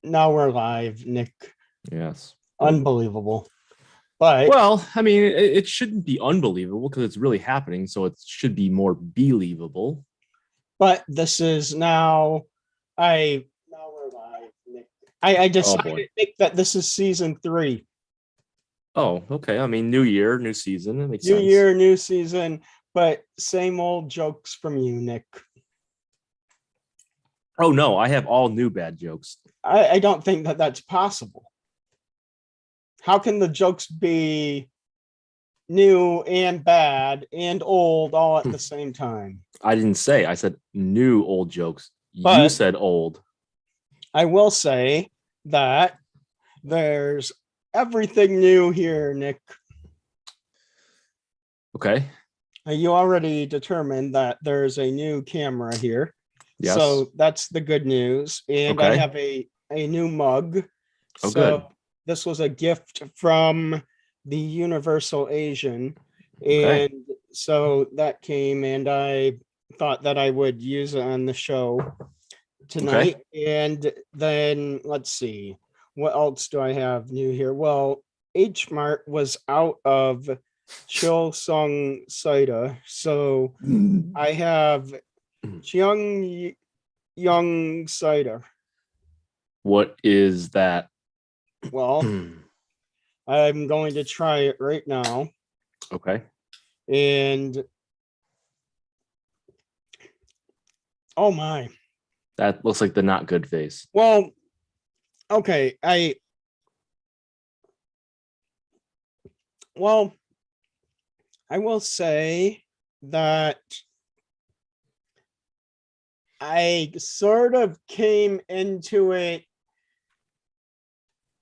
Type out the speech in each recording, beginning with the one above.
Now we're live, Nick. Yes. Unbelievable. But Well, I mean, it shouldn't be unbelievable because it's really happening. So it should be more believable. this is now we're live, Nick. I Oh boy. decided, Nick, that this is season 3. Oh, okay. I mean, new year, new season. It makes New sense. year, new season, but same old jokes from you, Nick. Oh no, I have all new bad jokes. I don't think that that's possible. How can the jokes be new and bad and old all at the same time? I didn't say. I said new old jokes. You But said old. I will say that there's everything new here, Nick. Okay. You already determined that there's a new camera here. Yes. So that's the good news. And I Okay. have a new mug. Oh, good. So this was a gift from the Universal Asian. Okay. And so that came, and I thought that I would use it on the show Okay. tonight. And then let's see, what else do I have new here? Well, H Mart was out of Chill Sung Cider. So I have Chiang Young Cider. What is that? Well, I'm going to try it right now. Okay. And oh my. That looks like the not good face. Well, okay. Well, I will say that I sort of came into it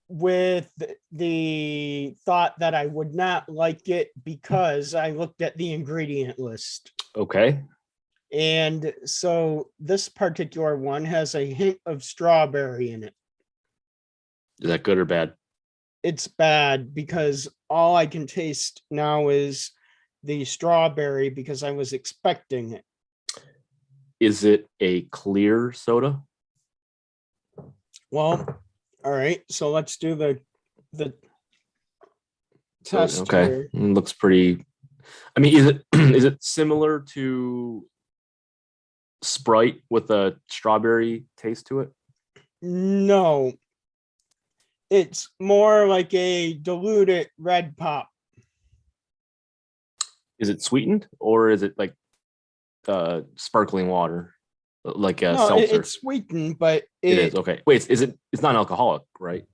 with the thought that I would not like it because I looked at the ingredient list. Okay. And so this particular one has a hint of strawberry in it. Is that good or bad? It's bad because all I can taste now is the strawberry because I was expecting it. Is it a clear soda? Well, all right. So let's do the So test okay, here. it looks pretty. I mean, is it is it similar to Sprite with a strawberry taste to it? No, it's more like a diluted red pop. Is it sweetened or is it like sparkling water, like a No, seltzer? it's sweetened, but It is okay. Wait, is it? It's non-alcoholic, right?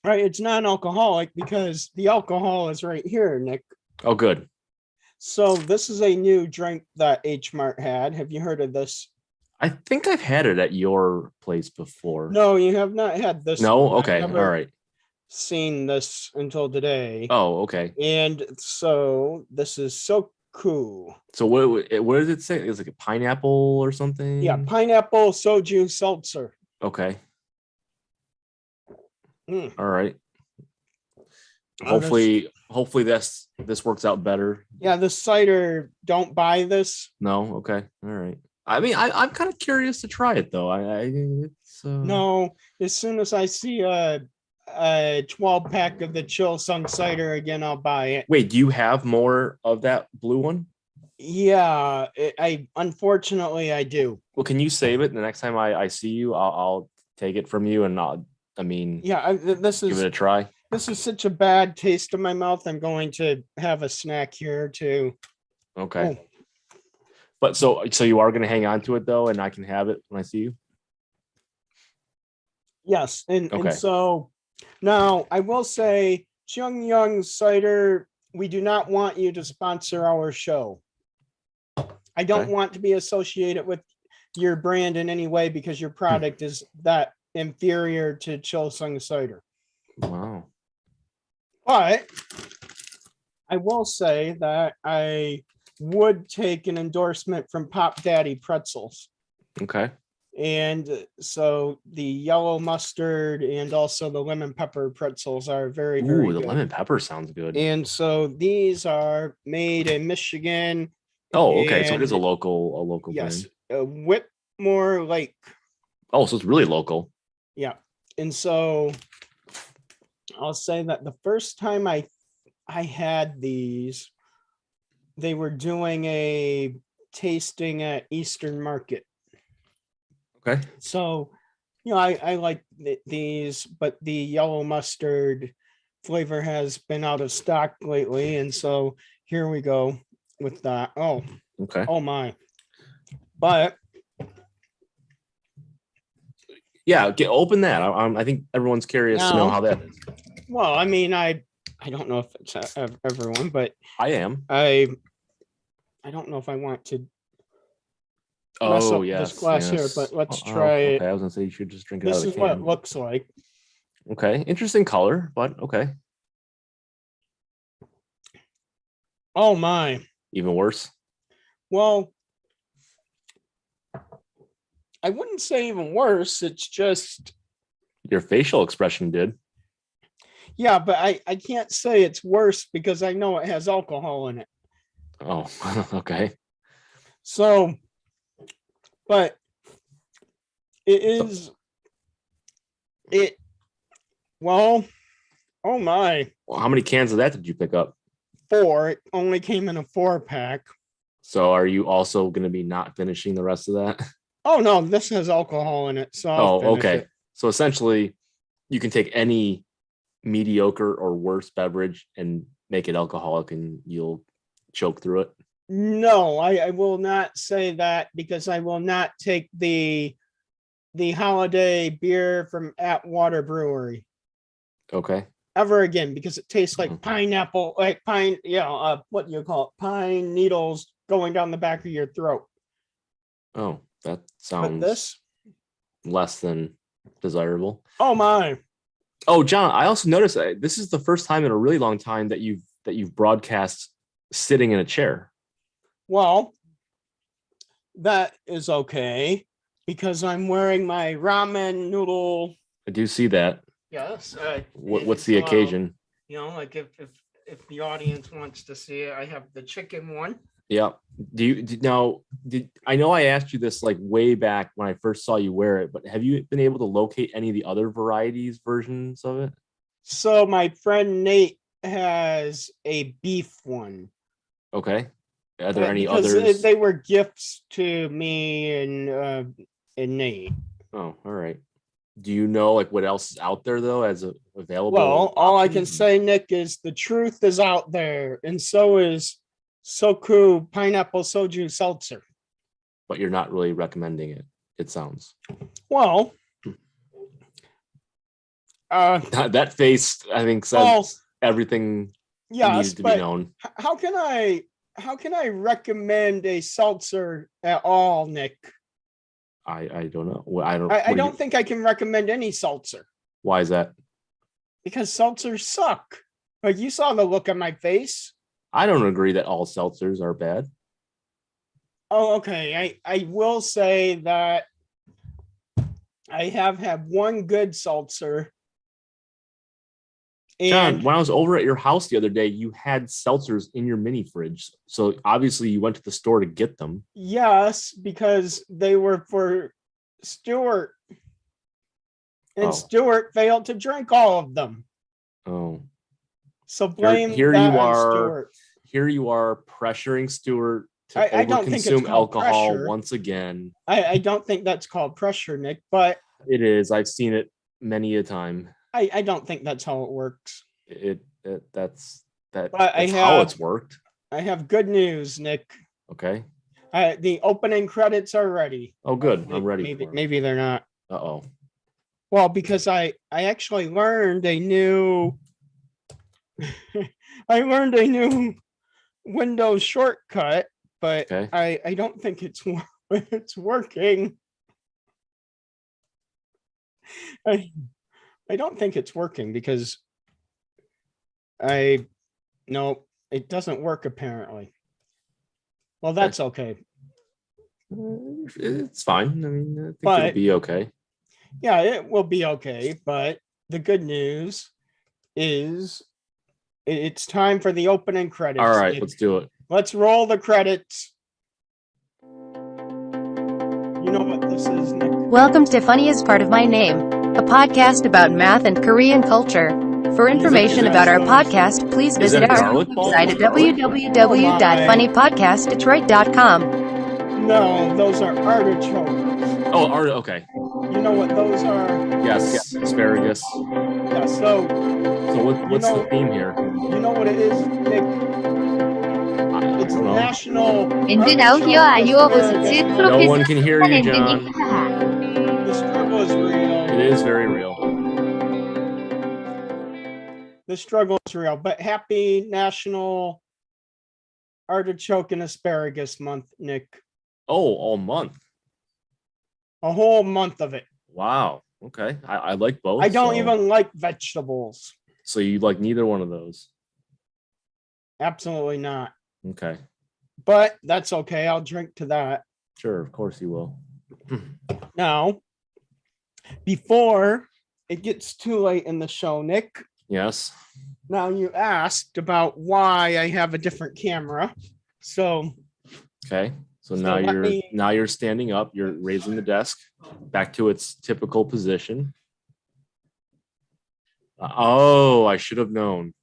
right, it's non-alcoholic because the alcohol is right here, Nick. Oh, good. So this is a new drink that H Mart had. Have you heard of this? I think I've had it at your place before. No, you have not had this No, one. I've okay, all never right. seen this until today. Oh, okay. And so this is so cool. So what does it say? Is it like a pineapple or Yeah, something? pineapple soju seltzer. Okay, Mm. all right. Oh, Hopefully this works out better. yeah, the cider, don't buy this. No, okay, all right. I mean, I'm kind of curious to try it though. It's No, as soon as I see a 12 pack of the Chill Sung cider again, I'll buy it. wait. Do you have more of that blue one? Yeah, I unfortunately I do. Well, can you save it the next time I see you? I'll take it from you and I mean, Yeah, this give it is a try. such a bad taste in my mouth. I'm going to have a snack here too. Okay, Oh, but so you are gonna hang on to it though, and I can have it when I see you. yes, and Okay, so now I will say, Chung Young Cider, we do not want you to sponsor our show. I don't okay. want to be associated with your brand in any way because your product is that inferior to Chill Sung Cider. Wow. But I will say that I would take an endorsement from Pop Daddy Pretzels. Okay. And so the yellow mustard and also the lemon pepper pretzels are very, Ooh, very the good. lemon pepper sounds good. And so these are made in Michigan. Oh, okay. So it is And a local yes, brand. Whitmore Lake. Oh, so it's really local. Yeah. And so I'll say that the first time I had these, they were doing a tasting at Eastern Market. Okay. So, I like these, but the yellow mustard flavor has been out of stock lately. And so here we go with that. Okay. Oh my. But Yeah, open that. I think everyone's curious to know now, how that is. well, I mean, I don't know if it's everyone, but I am. I don't know if I want to mess Oh, up yes. this glass here, yes. but let's Oh, try it. okay. I was gonna say you should just drink it out This of is the what can. it looks like. Okay. Interesting color, but okay. Oh my. Even worse. Well, I wouldn't say even worse. It's just, Your facial expression did. yeah, but I can't say it's worse because I know it has alcohol in it. Oh, okay. So, but it is, it, well, oh my, Well, how many cans of that did you pick up? 4. It only came in a 4-pack. So are you also going to be not finishing the rest of that? Oh no, this has alcohol in it. So I'll Oh, finish okay. it. So essentially, you can take any mediocre or worse beverage and make it alcoholic, and you'll choke through it. No, I will not say that because I will not take the holiday beer from Atwater Brewery Okay. ever again because it tastes like Mhm. pineapple, like pine, what do you call it? Pine needles going down the back of your throat. Oh, that But sounds this, less than desirable. oh my. Oh, John, I also noticed that this is the first time in a really long time that you've broadcast sitting in a chair. Well, that is okay because I'm wearing my ramen noodle. I do see that. Yes. What's the occasion? Like if the audience wants to see it, I have the chicken one. Yeah. I know I asked you this like way back when I first saw you wear it, but have you been able to locate any of the other varieties versions of it? So my friend Nate has a beef one. Okay. Are there any because others? they were gifts to me and Nate. Oh, all right. Do you know like what else is out there though as available? Well, all I can options? say, Nick, is the truth is out there, and so is Soku pineapple soju seltzer. But you're not really recommending it. It sounds. Well, That face, I think, says everything yes, needed to be but known. how can I recommend a seltzer at all, Nick? I don't know. I don't. I don't think I can recommend any seltzer Why is that? because seltzers suck. Like you saw the look on my face. I don't agree that all seltzers are bad. Oh, okay. I will say that I have had one good seltzer. John, And when I was over at your house the other day, you had seltzers in your mini fridge. So obviously you went to the store to get them. yes, because they were for Stuart. And Oh. Stuart failed to drink all of them. Oh. So blame Here that you on are. Stuart. Here you are pressuring Stuart to I don't think it's overconsume called alcohol pressure. once again. I don't think that's called pressure, Nick, but It is. I've seen it many a time. I don't think that's how it works. That's But how it's worked. I have good news, Nick. Okay. The opening credits are ready. Oh, good. I'm ready. Maybe they're not. Uh-oh. Well, because I actually learned a new I learned a new Windows shortcut, but okay. I don't think it's working. I don't think it's working because no, it doesn't work apparently. Well, that's okay. It's fine. I mean, I think But it'll be okay. Yeah, it will be okay. But the good news is it's time for the opening credits. All right, let's do it. Let's roll the credits. You know what this is, Nick? Welcome to Funny is part of my name. a podcast about math and Korean culture. For information about our podcast, please Is that visit a our garlic ball? website at Garlic? www.funnypodcastdetroit.com. No, those are artichokes. Oh, okay. You know what those are? Yes, asparagus. Yeah, so So what's the theme here? you know what it is, Nick? It's I don't know. National 엔드 나오기와 아이오와 보스츠 Asparagus Month. No 프로페서 one can hear you, John. 엔드님 하하. The struggle is real. It is very real. The struggle is real. But happy National Artichoke and Asparagus Month, Nick. Oh, all month. A whole month of it. Wow. Okay. I like both. I don't so- even like vegetables. So you like neither one of those? Absolutely not. Okay. But that's okay. I'll drink to that. Sure. Of course you will. Now, before it gets too late in the show, Nick, Yes. now you asked about why I have a different camera. So Okay. So So now let me- you're standing up. You're raising the desk back to its typical position. Oh, I should have known.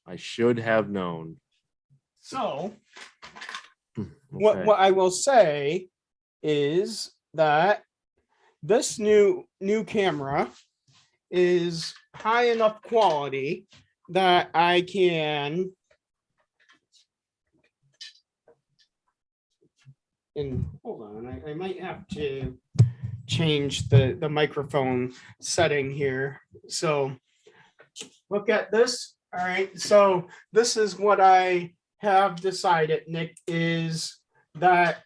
I should have known. so Okay. what I will say is that this new camera is high enough quality that I can hold on, I might have to change the microphone setting here. So look at this. All right, so this is what I have decided, Nick, is that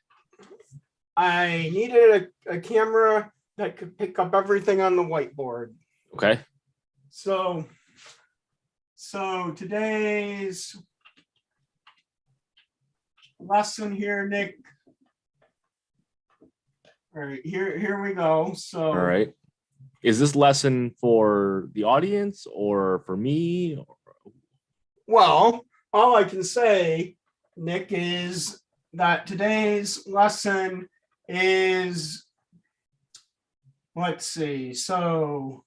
I needed a camera that could pick up everything on the whiteboard. Okay. So today's lesson here, Nick. All right, here we go. So All right. Is this lesson for the audience or for me? well, all I can say, Nick, is that today's lesson is, let's see, so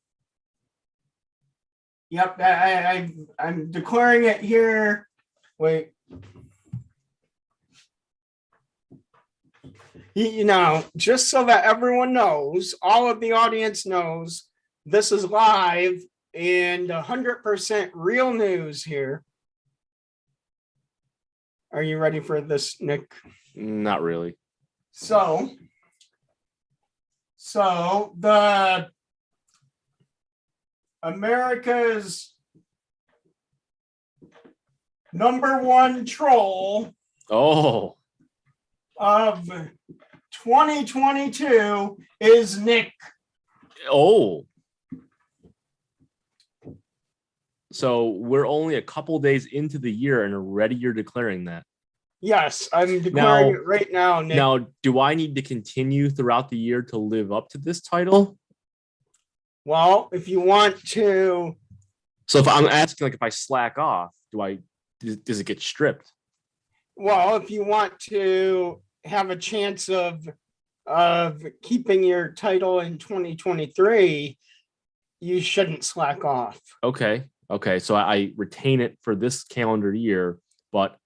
yep, I'm declaring it here. Wait. You know, just so that everyone knows, all of the audience knows, this is live and 100% real news here. Are you ready for this, Nick? Not really. So the America's #1 troll Oh, of 2022 is Nick. oh. So we're only a couple days into the year and already you're declaring that. Yes, I'm declaring Now- it right now, Nick. Now, do I need to continue throughout the year to live up to this title? Well, if you want to, So if I'm asking, like, if I slack off, does it get stripped? if you want to have a chance of keeping your title in 2023, you shouldn't slack off. Okay. So I retain it for this calendar year, but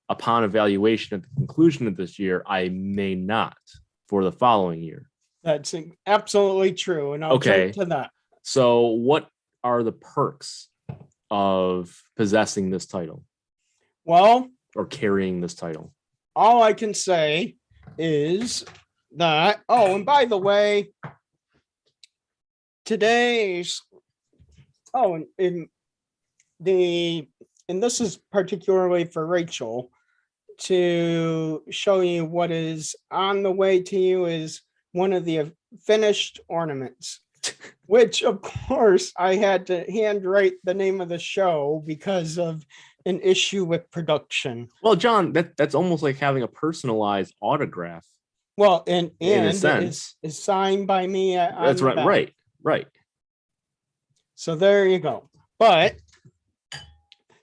upon evaluation at the conclusion of this year, I may not for the following year. That's absolutely true, and I'll Okay. drink to that. So what are the perks of possessing this title Well, or carrying this title? all I can say is that, oh, and by the way, today's, oh, and this is particularly for Rachel, to show you what is on the way to you is one of the finished ornaments, which of course I had to handwrite the name of the show because of an issue with production. Well, John, that's almost like having a personalized autograph. Well, and In a it sense. is signed by me. On That's the right. back. Right. So there you go. But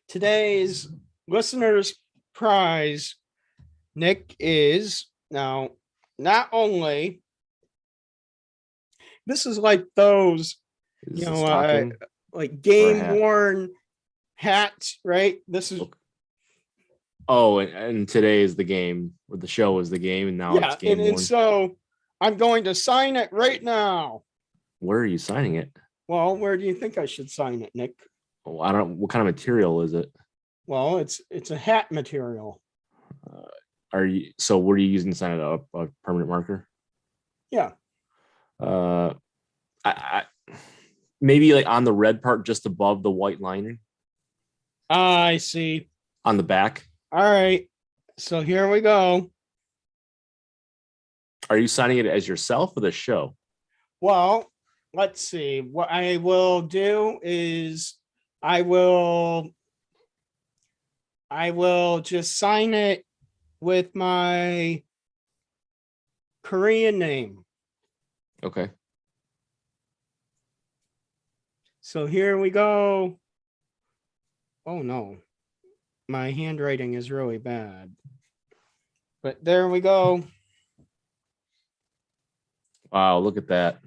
today's listener's prize, Nick, is now not only This is like those, Is you this a know, stocking? like game hat? worn hats, right? This is Oh, and today is the game, or the show is the game, and now it's yeah, game and worn. so I'm going to sign it right now. Where are you signing it? Well, where do you think I should sign it, Nick? Oh, I don't. What kind of material is it? Well, it's a hat material. Are you? So, what are you using to sign it up? A permanent marker? Yeah. Uh, I maybe like on the red part, just above the white lining I see. on the back. All right. So here we go. Are you signing it as yourself or the show? Well, let's see. What I will do is I will just sign it with my Korean name. Okay. So here we go. Oh no. My handwriting is really bad. But there we go. Wow, look at that.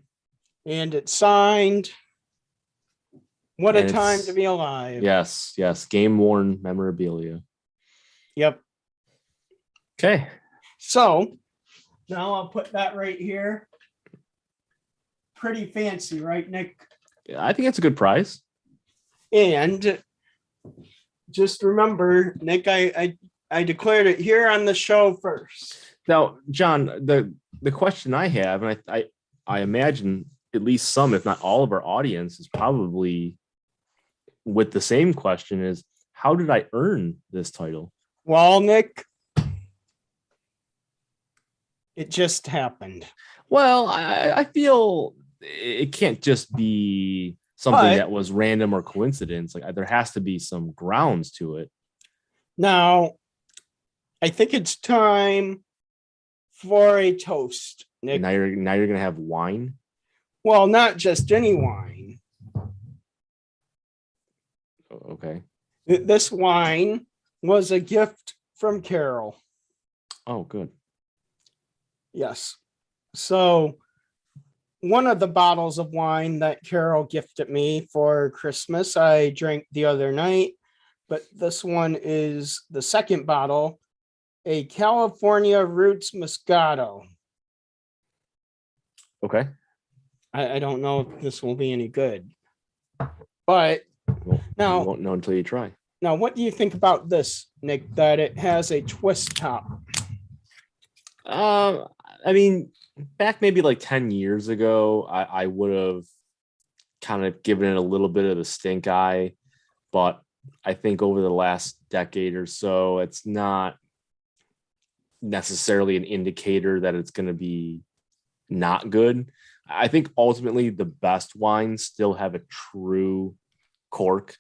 And it's signed. What a And time it's- to be alive. Yes, yes. Game worn memorabilia. Yep. Okay. So now I'll put that right here. Pretty fancy, right, Nick? Yeah, I think that's a good prize. And just remember, Nick, I declared it here on the show first. Now, John, the question I have, and I imagine at least some, if not all of our audience is probably with the same question is, how did I earn this title? Well, Nick, it just happened. Well, I feel it can't just be something But- that was random or coincidence. Like there has to be some grounds to it. Now, I think it's time for a toast, Nick. Now you're gonna have wine. Well, not just any wine. Okay. This wine was a gift from Carol. Oh, good. Yes. So one of the bottles of wine that Carol gifted me for Christmas, I drank the other night, but this one is the second bottle, a California Roots Moscato. Okay. I don't know if this will be any good, but Well, Now- you won't know until you try. now what do you think about this, Nick, that it has a twist top? I mean, back maybe like 10 years ago, I would have kind of given it a little bit of the stink eye, but I think over the last decade or so, it's not necessarily an indicator that it's going to be not good. I think ultimately the best wines still have a true cork,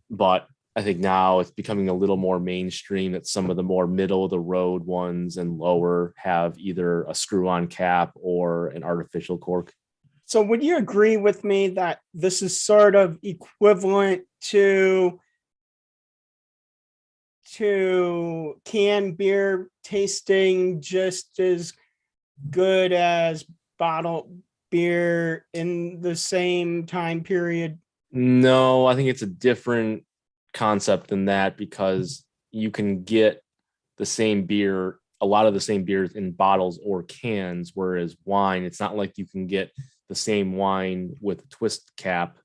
but I think now it's becoming a little more mainstream that some of the more middle of the road ones and lower have either a screw on cap or an artificial cork. So would you agree with me that this is sort of equivalent to canned beer tasting just as good as bottled beer in the same time period? No, I think it's a different concept than that because you can get the same beer, a lot of the same beers in bottles or cans, whereas wine, it's not like you can get the same wine with a twist cap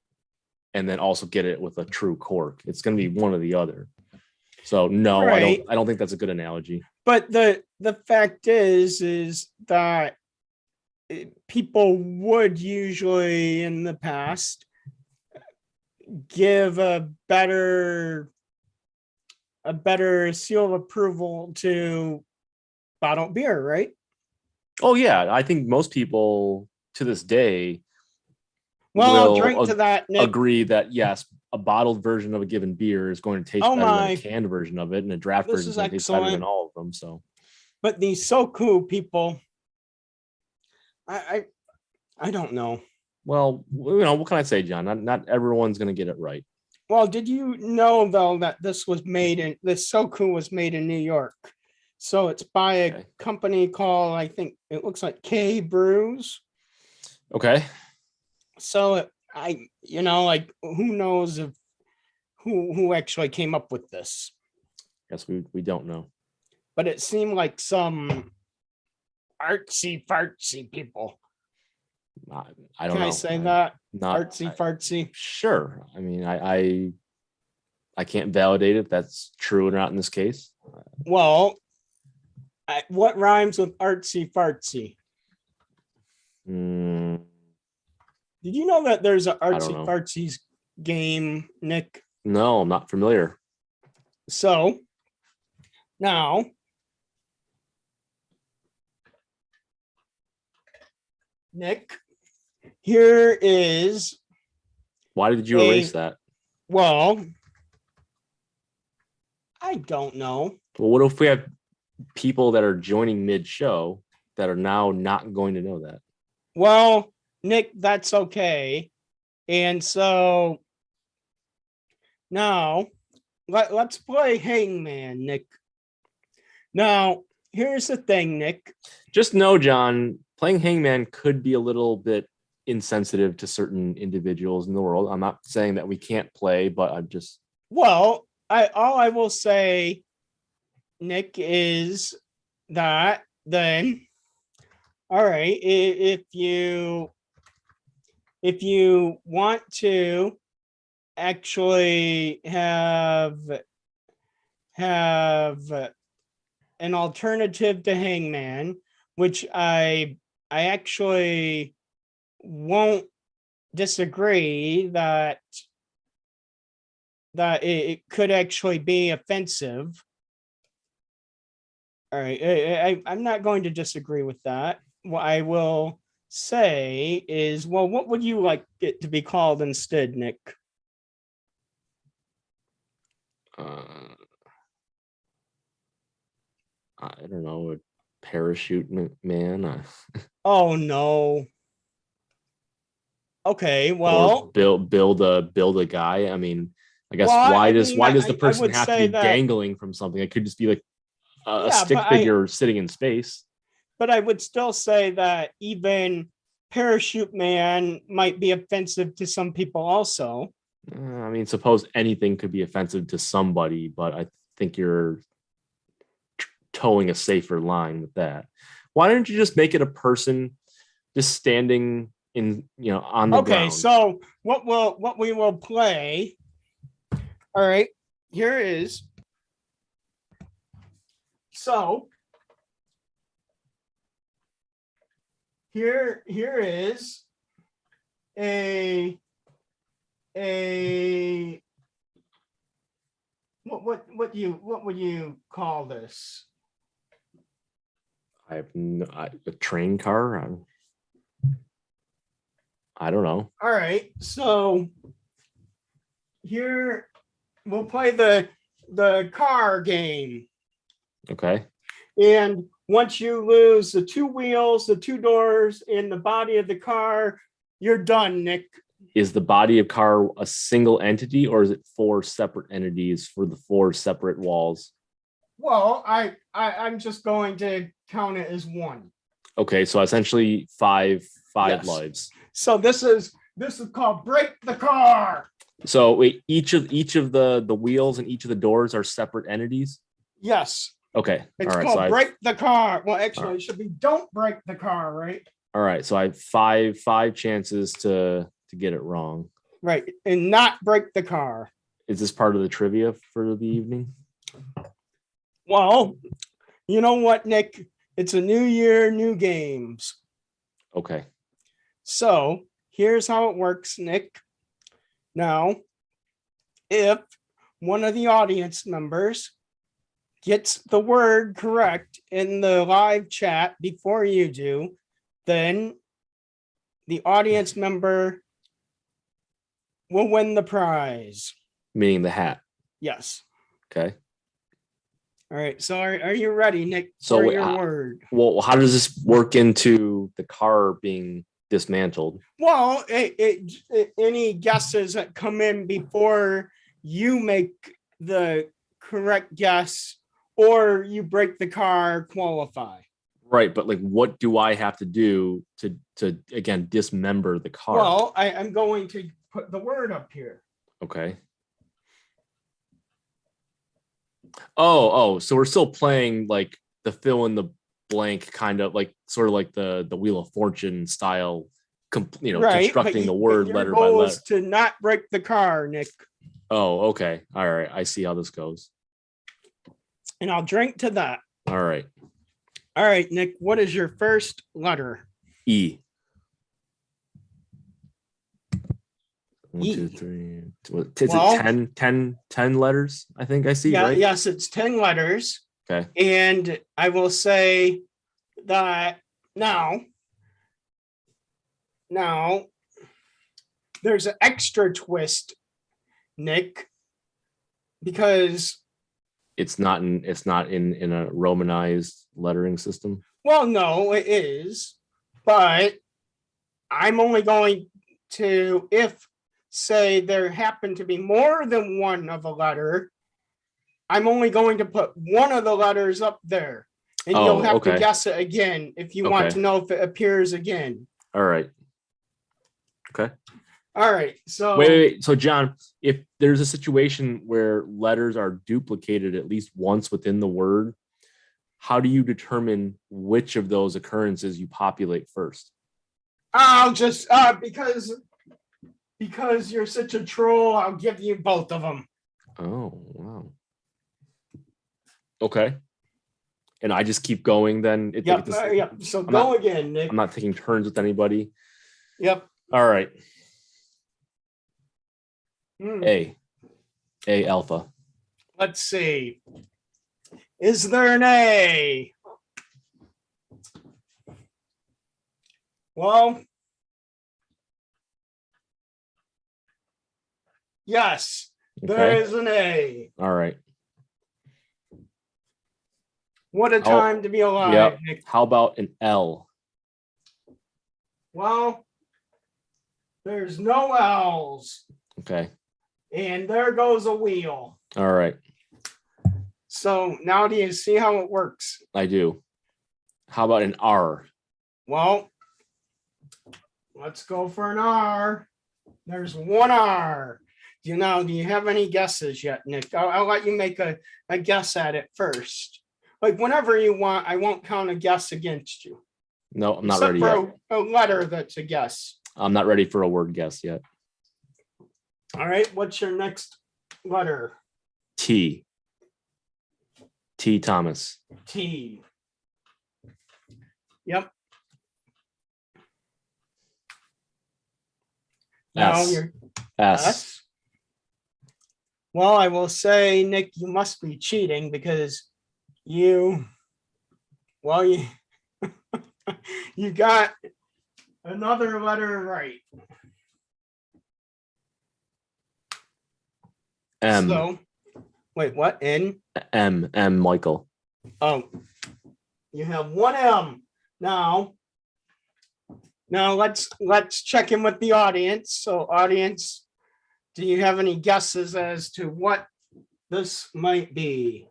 and then also get it with a true cork. It's going to be one or the other. So no, Right. I don't think that's a good analogy. But the fact is that people would usually in the past give a better seal of approval to bottled beer, right? Oh yeah, I think most people to this day Well, I'll will drink to that, Nick. agree that yes, a bottled version of a given beer is going to taste Oh better than my. a canned version of it, and a draft This version is is going to taste better than excellent. all of them. So But these so cool people, I don't know. well, what can I say, John? Not everyone's going to get it right. Well, did you know though that this Soku was made in New York? So it's by a Okay. company called, I think it looks like K Brews. Okay. So like who knows if who actually came up with this, Guess we don't know. but it seemed like some artsy fartsy people. I don't Can know. I say that? Not Artsy fartsy. sure. I mean, I can't validate if that's true or not in this case. Well, what rhymes with artsy fartsy? Mm, Did you know that there's an don't artsy know. fartsy game, Nick? no, I'm not familiar. So now, Nick, here is Why did you erase that? well, I don't know. Well, what if we have people that are joining mid-show that are now not going to know that? Well, Nick, that's okay. And so now let's play Hangman, Nick. Now, here's the thing, Nick. Just know, John, playing Hangman could be a little bit insensitive to certain individuals in the world. I'm not saying that we can't play, but I'm just Well, I will say, Nick, is that then all right, if you want to actually have an alternative to Hangman, which I actually won't disagree that it could actually be offensive. All right, I'm not going to disagree with that. What I will say is, well, what would you like it to be called instead, Nick? I don't know, a parachute man. Oh no. Okay, Or well, build a guy. I mean, I guess well, why I does mean, why does the I person would have to say be that, dangling from something? It could just be like a yeah, stick figure sitting in space. but I would still say that even parachute man might be offensive to some people also. I mean, suppose anything could be offensive to somebody, but I think you're towing a safer line with that. Why don't you just make it a person just standing on the Okay, ground? so what we will play. All right, here is. So here is a what would you call this? I have a train car. I don't know. All right, so here we'll play the car game. Okay. And once you lose the two wheels, the two doors, and the body of the car, you're done, Nick. Is the body of car a single entity, or is it four separate entities for the four separate walls? Well, I'm just going to count it as one. Okay, so essentially five Yes. lives. So this is called break the car. So wait, each of the wheels and each of the doors are separate entities. Yes. Okay. It's all right. called So break the car. Well, actually, right. it should be don't break the car, right? all right. So I have five chances to get it wrong. Right. And not break the car. Is this part of the trivia for the evening? Well, you know what, Nick? It's a new year, new games. Okay. So here's how it works, Nick. Now, if one of the audience members gets the word correct in the live chat before you do, then the audience member will win the prize. Meaning the hat. Yes. Okay. All right. So are you ready, Nick, So for wait, your word? Well, how does this work into the car being dismantled? Well, any guesses that come in before you make the correct guess or you break the car qualify. Right, but like, what do I have to do to again dismember the card? Well, I'm going to put the word up here. Okay. Oh, so we're still playing like the fill in the blank kind of like sort of like the Wheel of Fortune style, Right, constructing the word your letter by goal letter. is to not break the car, Nick. Oh, okay. All right. I see how this goes. And I'll drink to that. All right. All right, Nick, what is your first letter? E. 1, E. 2, 3. Is Well- it 10 letters? I think I see, Yeah, right? yes, it's 10 letters. Okay. And I will say that now there's an extra twist, Nick, because It's not in a Romanized lettering system. well, no, it is, but I'm only going to, if say there happen to be more than one of a letter, I'm only going to put one of the letters up there. And Oh, you'll have to okay. guess it again if you want Okay. to know if it appears again. All right. Okay. All right. So Wait. So, John, if there's a situation where letters are duplicated at least once within the word, how do you determine which of those occurrences you populate first? I'll just because you're such a troll, I'll give you both of them. Oh, wow. Okay. And I just keep going then? Yep. Yep. So go again, Nick. I'm not taking turns with anybody. Yep. All right. Hmm. A alpha. Let's see. Is there an A? Well, yes, there Okay. is an A. All right. What a time to be alive, Yep. Nick. How about an L? Well, there's no L's, Okay. and there goes a wheel. All right. So now do you see how it works? I do. How about an R? Well, let's go for an R. There's one R. Do you have any guesses yet, Nick? I'll let you make a guess at it first. Like whenever you want, I won't count a guess against you. No, I'm not Except ready for yet. a letter that's a guess. I'm not ready for a word guess yet. All right, what's your next letter? T. T. Thomas. T. Yep. Now S. you're S. S. Well, I will say, Nick, you must be cheating because you you got another letter right. M. So, wait, what? N? M. Michael. Oh, you have one M. Now let's check in with the audience. So, audience, do you have any guesses as to what this might be?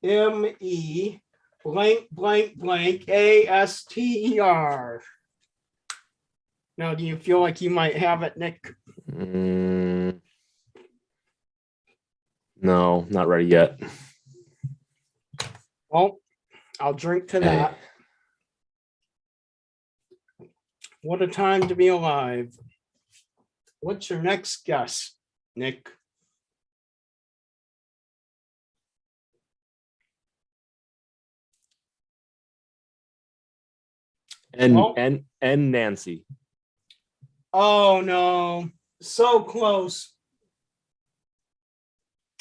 M-E blank blank blank A-S-T-E-R. Now, do you feel like you might have it, Nick? No, not ready yet. Well, I'll drink to that. What a time to be alive. What's your next guess, Nick? And Well- and Nancy. Oh no, so close.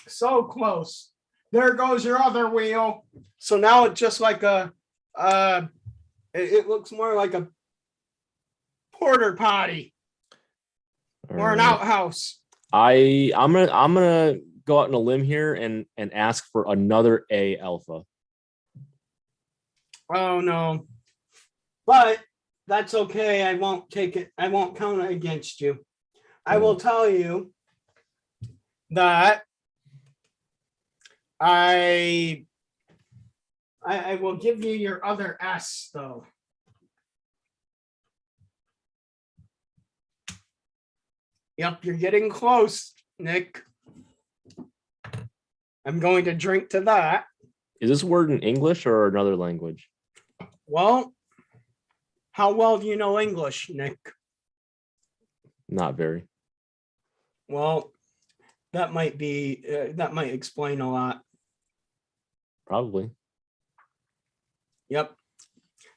So close. There goes your other wheel. So now it's just like it looks more like a porter potty or an outhouse. I'm gonna go out on a limb here and ask for another A alpha. Oh no. But that's okay. I won't take it. I won't count it against you. I will tell you that I I will give you your other S though. Yep, you're getting close, Nick. I'm going to drink to that. Is this word in English or another language? Well, how well do you know English, Nick? Not very. Well, that might explain a lot. Probably. Yep.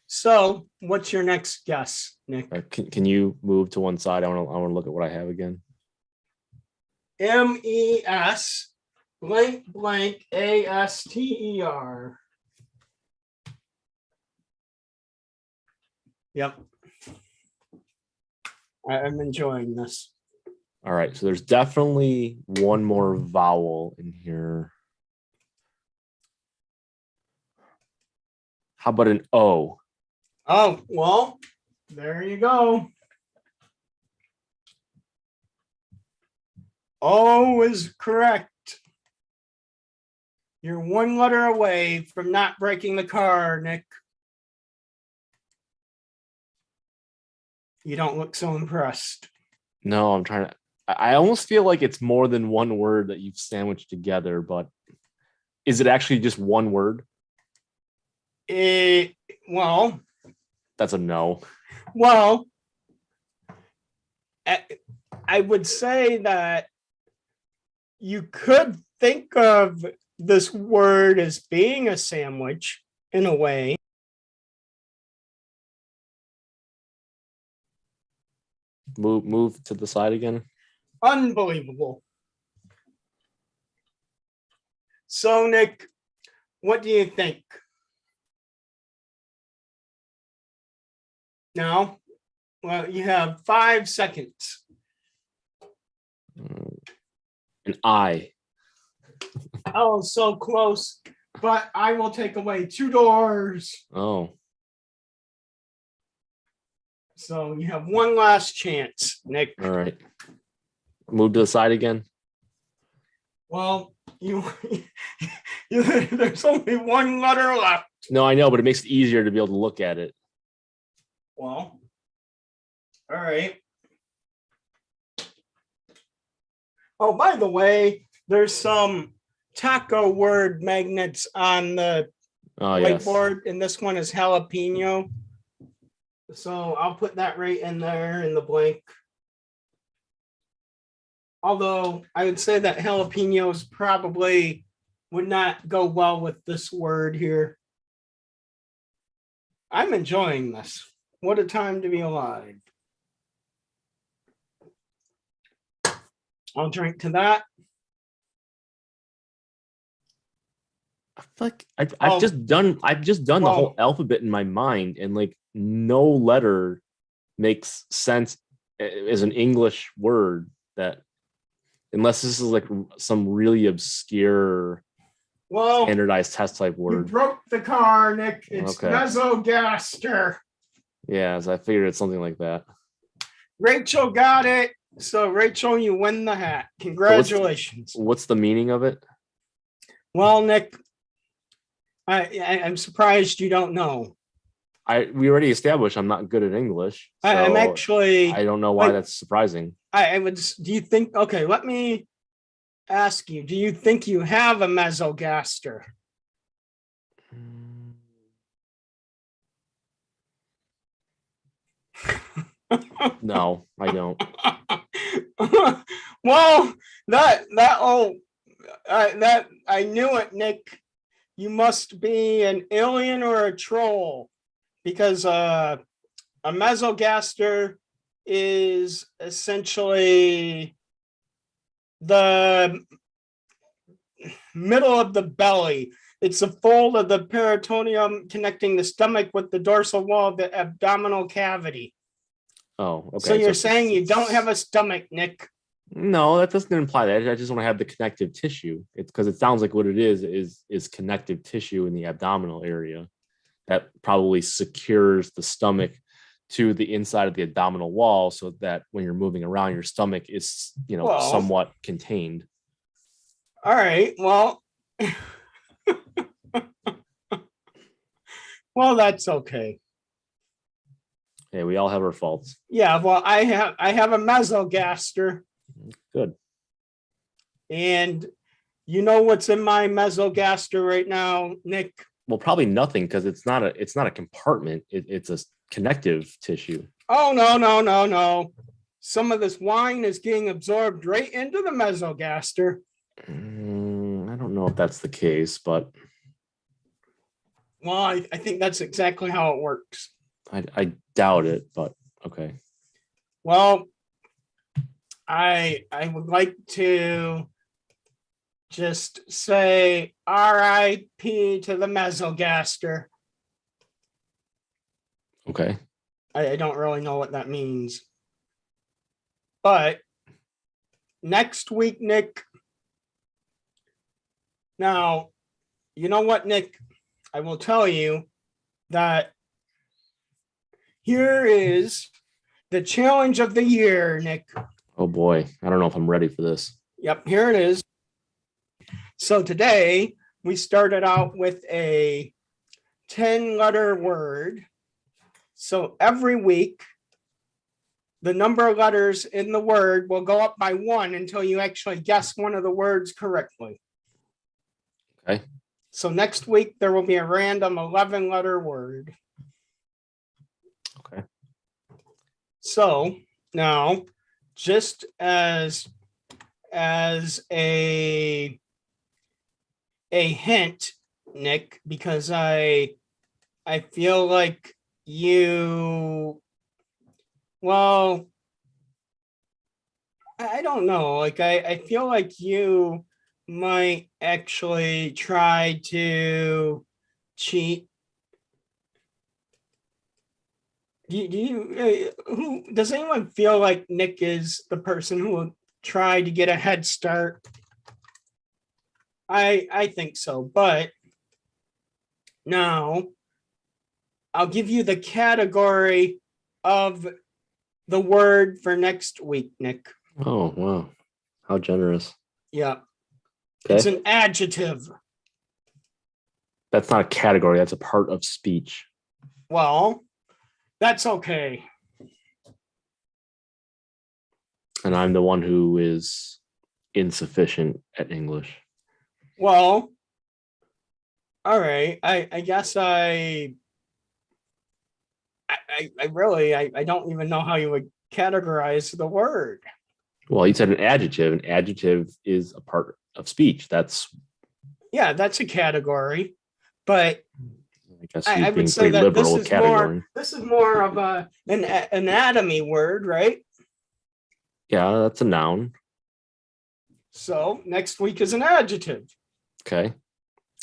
So, what's your next guess, Nick? Can you move to one side? I want to look at what I have again. MES blank blank ASTER. Yep. I'm enjoying this. All right, so there's definitely one more vowel in here. How about an O? Oh, well, there you go. O is correct. You're one letter away from not breaking the car, Nick. You don't look so impressed. No, I'm trying to. I almost feel like it's more than one word that you've sandwiched together, but is it actually just one word? Well, That's a no. well, I would say that you could think of this word as being a sandwich in a way. Move to the side again. Unbelievable. So, Nick, what do you think? Now, well, you have 5 seconds. An I. Oh, so close, but I will take away 2 doors. Oh, So you have one last chance, Nick. all right. Move to the side again. Well, there's only one letter left. No, I know, but it makes it easier to be able to look at it. Well, all right. Oh, by the way, there's some taco word magnets on the Oh, yes. whiteboard, and this one is jalapeno. So I'll put that right in there in the blank. Although I would say that jalapenos probably would not go well with this word here. I'm enjoying this. What a time to be alive. I'll drink to that. I feel like I've Oh. just done the Well. whole alphabet in my mind, and like no letter makes sense as an English word, that unless this is like some really obscure Well, standardized test type you word. broke the car, Nick. It's Okay. mesogaster. Yeah, so I figured it's something like that. Rachel got it. So Rachel, you win the hat. Congratulations. What's the meaning of it? Well, Nick, I'm surprised you don't know. We already established I'm not good at English. I'm so actually. I don't know why Wait. that's surprising. I would. Do you think? Okay, let me ask you. Do you think you have a mesogaster? No, I don't. Well, that I knew it, Nick. You must be an alien or a troll, because a mesogaster is essentially the middle of the belly. It's a fold of the peritoneum connecting the stomach with the dorsal wall of the abdominal cavity. Oh, okay. So you're it's- saying you don't have a stomach, Nick? No, that doesn't imply that. I just want to have the connective tissue. It's because it sounds like what it is connective tissue in the abdominal area that probably secures the stomach to the inside of the abdominal wall, so that when you're moving around, your stomach is, Well. somewhat contained. All right. Well, Well, that's okay. Hey, we all have our faults. Yeah, well, I have a mesogaster, Good. and you know what's in my mesogaster right now, Nick? Well, probably nothing because it's not a compartment. It's a connective tissue. Oh, no. Some of this wine is getting absorbed right into the mesogaster. I don't know if that's the case, but Well, I think that's exactly how it works. I doubt it. But okay. Well, I would like to just say R.I.P. to the mesogaster. Okay. I don't really know what that means. But next week, Nick. Now, you know what, Nick? I will tell you that here is the challenge of the year, Nick. Oh boy, I don't know if I'm ready for this. Yep, here it is. So today we started out with a 10-letter word. So every week, the number of letters in the word will go up by 1 until you actually guess one of the words correctly. Okay. So next week, there will be a random 11-letter word. Okay. So now, just as a hint, Nick, because I feel like you, well, I don't know. Like I feel like you might actually try to cheat. Do you who does anyone feel like Nick is the person who will try to get a head start? I think so, but now I'll give you the category of the word for next week, Nick. Oh wow, how generous. Yeah. It's Okay. an adjective. That's not a category. That's a part of speech. Well, that's okay. And I'm the one who is insufficient at English. Well, all right. I guess I really I don't even know how you would categorize the word. Well, you said an adjective. An adjective is a part of speech. That's, Yeah, that's a category. But I guess, I you're would being say pretty that liberal with category. this is more of an anatomy word, right? Yeah, that's a noun. So next week is an adjective. Okay.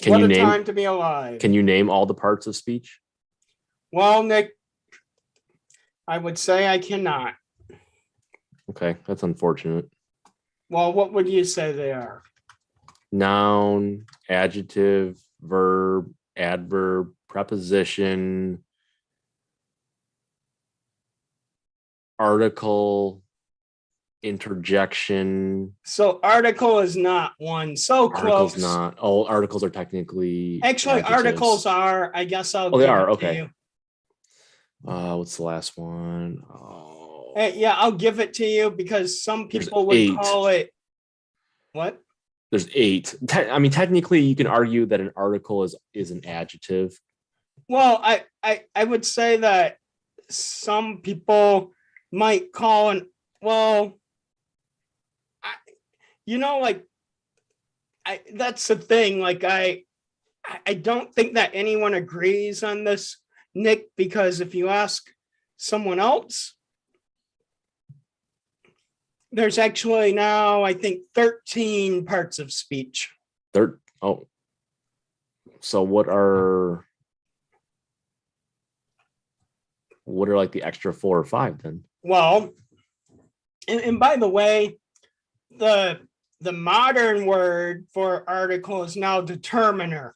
Can What you a name time to be alive. can you name all the parts of speech? Well, Nick, I would say I cannot. Okay, that's unfortunate. Well, what would you say they are? Noun, adjective, verb, adverb, preposition, article, interjection. So article is not one. So Articles close. not. Oh, articles are technically Actually, adjectives. articles are. I guess I'll Oh, they give are, it okay. to you. What's the last one? Oh, Yeah, I'll give it to you because some There's people would 8. call it what? there's 8. I mean, technically, you can argue that an article is an adjective. Well, I would say that some people might call an well, like that's the thing. Like I don't think that anyone agrees on this, Nick, because if you ask someone else, there's actually now, I think, 13 parts of speech. Oh, so what are like the extra 4 or 5 then? Well, and by the way, the modern word for article is now determiner.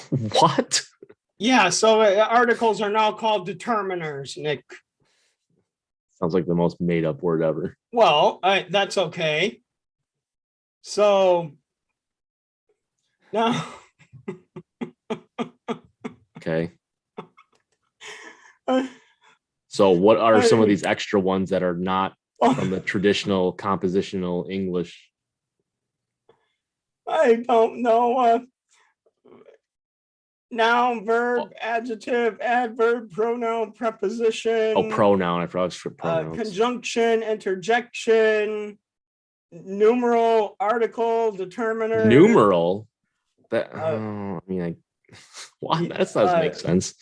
What? Yeah, so articles are now called determiners, Nick. Sounds like the most made up word ever. Well, that's okay. So now Okay. Uh, So what are some of I- these extra ones that are not from the traditional compositional English? I don't know. Noun, verb, adjective, adverb, pronoun, preposition. Oh, pronoun. I forgot pronouns. Conjunction, interjection, numeral, article, determiner. Numeral. That Uh, I mean, why y- that doesn't make sense.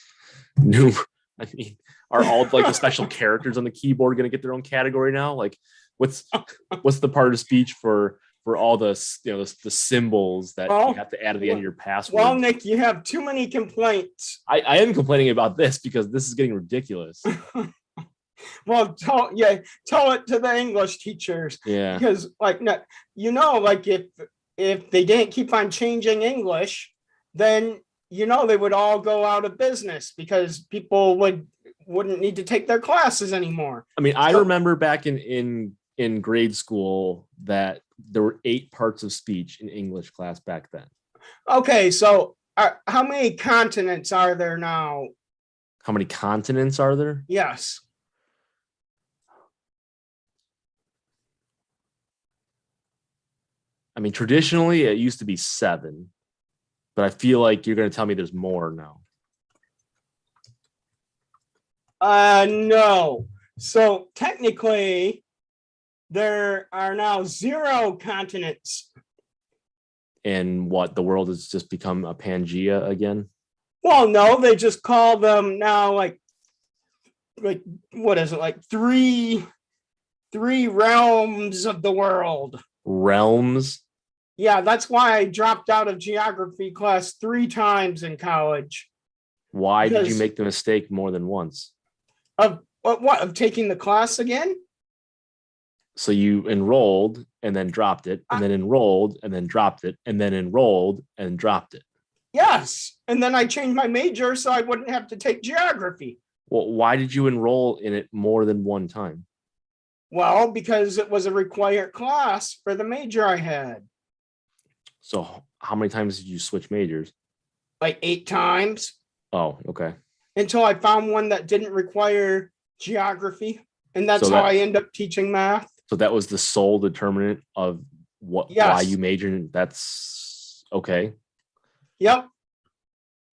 I mean, are all like the special characters on the keyboard going to get their own category now? Like, what's the part of speech for all the the symbols that Well, you have to add at the end of your password? Well, Nick, you have too many complaints. I am complaining about this because this is getting ridiculous. Well, tell it to the English teachers. Yeah. Because like like if they didn't keep on changing English, then they would all go out of business because people wouldn't need to take their classes anymore. I mean, I remember back in grade school that there were 8 parts of speech in English class back then. Okay, so how many continents are there now? How many continents are there? Yes. I mean, traditionally it used to be 7, but I feel like you're going to tell me there's more now. No. So technically, there are now 0 continents. And what, the world has just become a Pangea again? Well, no, they just call them now like what is it, like three realms of the world. Realms? Yeah, that's why I dropped out of geography class 3 times in college. Why did you Because- make the mistake more than once? Of of taking the class again? So you enrolled and then dropped it, and then enrolled and then dropped it, and then enrolled and dropped it. Yes. And then I changed my major so I wouldn't have to take geography. Well, why did you enroll in it more than one time? Well, because it was a required class for the major I had. So how many times did you switch majors? Like 8 times Oh, okay. until I found one that didn't require geography. And that's So how that- I end up teaching math. So that was the sole determinant of why Yes. you majored in. That's okay. Yep.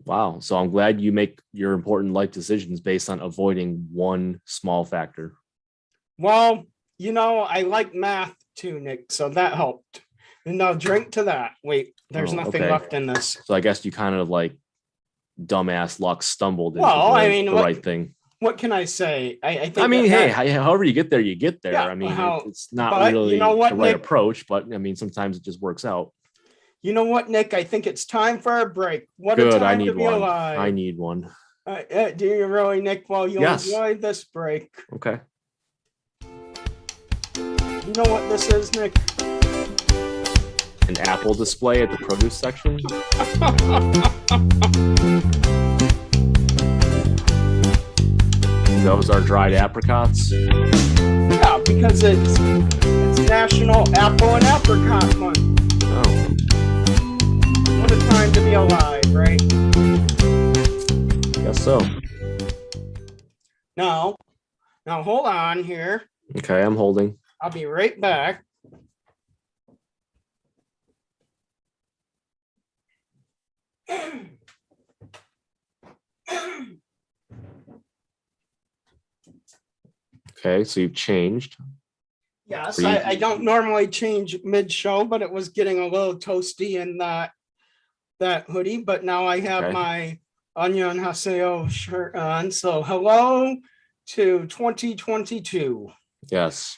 Wow. So I'm glad you make your important life decisions based on avoiding one small factor. Well, I like math too, Nick. So that helped. And now drink to that. Wait, there's Oh, nothing okay. left in this. So I guess you kind of like dumbass luck stumbled into Well, I mean, the what- right thing. What can I say? I think. I mean, that hey, however you get there, you get there. Yeah, I mean, how- it's not but really you know what, the right Nick? approach, but I mean, sometimes it just works out. You know what, Nick? I think it's time for a break. What a Good. I time to need be one. alive. I need one. Do you really, Nick? Well, you'll Yes. enjoy this break. Okay. You know what this is, Nick? An Apple display at the produce section. Those are dried apricots. Yeah, because it's National Apple and Apricot Month. Oh, What a time to be alive, right? guess so. Now hold on here. Okay, I'm holding. I'll be right back. Okay, so you've changed. Yes, Are you- I don't normally change mid-show, but it was getting a little toasty in that hoodie. But now I have Okay. my Onion Haseo shirt on. So hello to 2022. Yes,